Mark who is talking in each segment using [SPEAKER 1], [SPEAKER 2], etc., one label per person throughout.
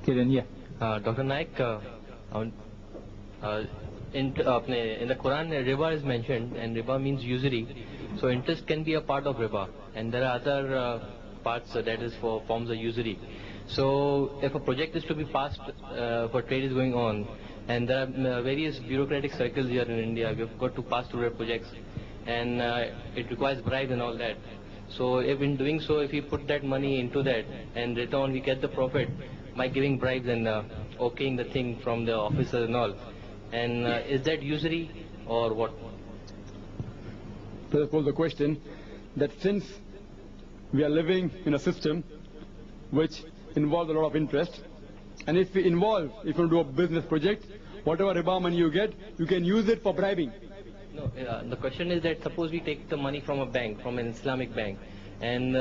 [SPEAKER 1] Kiran, yeah.
[SPEAKER 2] Dr. Naik, in the Quran, riba is mentioned, and riba means usury. So interest can be a part of riba, and there are other parts that is for forms of usury. So if a project is to be passed, for trade is going on, and there are various bureaucratic circles here in India, we've got to pass through our projects, and it requires bribes and all that. So if in doing so, if we put that money into that, and return we get the profit by giving bribes and okaying the thing from the officers and all, and is that usury or what?
[SPEAKER 3] So I pose the question that since we are living in a system which involves a lot of interest, and if you do a business project, whatever riba money you get, you can use it for bribing.
[SPEAKER 2] No, the question is that suppose we take the money from a bank, from an Islamic bank, and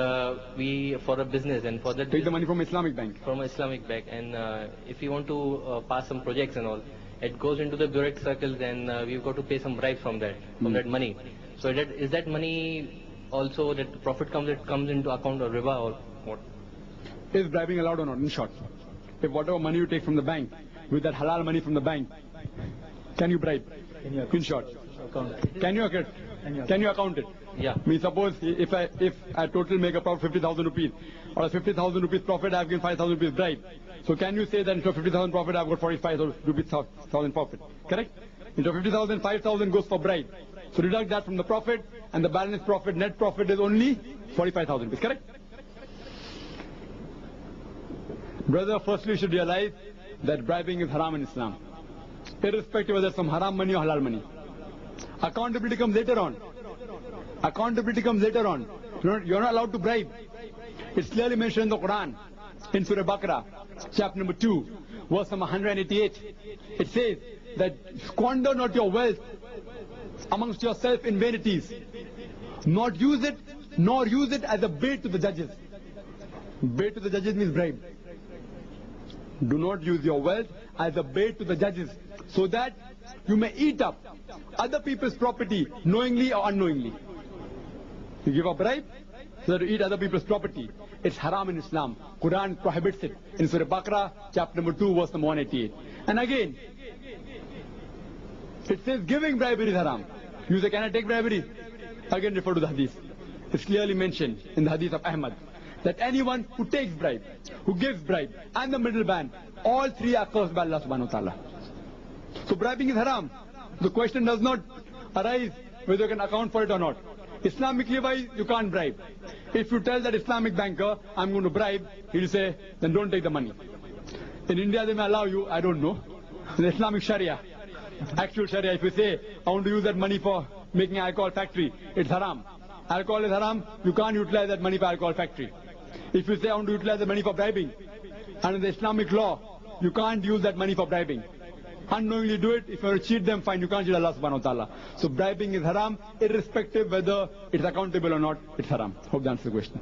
[SPEAKER 2] we for a business, and for that
[SPEAKER 3] take the money from Islamic bank.
[SPEAKER 2] From an Islamic bank, and if we want to pass some projects and all, it goes into the bureaucratic circles, and we've got to pay some bribes from that, that money. So is that money also that the profit comes into account of riba or what?
[SPEAKER 3] Is bribing allowed or not? In short, if whatever money you take from the bank, with that halal money from the bank, can you bribe? In short, can you account it?
[SPEAKER 2] Yeah.
[SPEAKER 3] I mean, suppose if I total make a profit 50,000 rupees, or a 50,000 rupees profit, I've given 5,000 rupees bribe. So can you say that instead of 50,000 profit, I've got 45,000 rupees profit? Correct? Instead of 50,000, 5,000 goes for bribe. So deduct that from the profit, and the balance profit, net profit is only 45,000 rupees. Correct? Brother, firstly you should realize that bribing is haram in Islam, irrespective whether it's some haram money or halal money. Accountability comes later on. You're not allowed to bribe. It's clearly mentioned in the Quran, in Surah Baqarah, chapter number 2, verse number 128. It says that squander not your wealth amongst yourself in vanities, nor use it as a bait to the judges. Bait to the judges means bribe. Do not use your wealth as a bait to the judges, so that you may eat up other people's property knowingly or unknowingly. You give a bribe so that you eat other people's property. It's haram in Islam. Quran prohibits it in Surah Baqarah, chapter number 2, verse number 188. And again, it says giving bribery is haram. You say, can I take bribery? Again refer to the hadith. It's clearly mentioned in the hadith of Ahmad that anyone who takes bribe, who gives bribe, and the middleman, all three are cursed by Allah subhanahu wa ta'ala. So bribing is haram. The question does not arise whether you can account for it or not. Islamically wise, you can't bribe. If you tell that Islamic banker, I'm going to bribe, he'll say, then don't take the money. In India they may allow you, I don't know. The Islamic Sharia, actual Sharia, if you say, I want to use that money for making an alcohol factory, it's haram. Alcohol is haram, you can't utilize that money for alcohol factory. If you say, I want to utilize the money for bribing, under the Islamic law, you can't use that money for bribing. Unknowingly do it, if you want to cheat them, fine, you can't cheat Allah subhanahu wa ta'ala. So bribing is haram, irrespective whether it's accountable or not, it's haram. Hope that answers the question.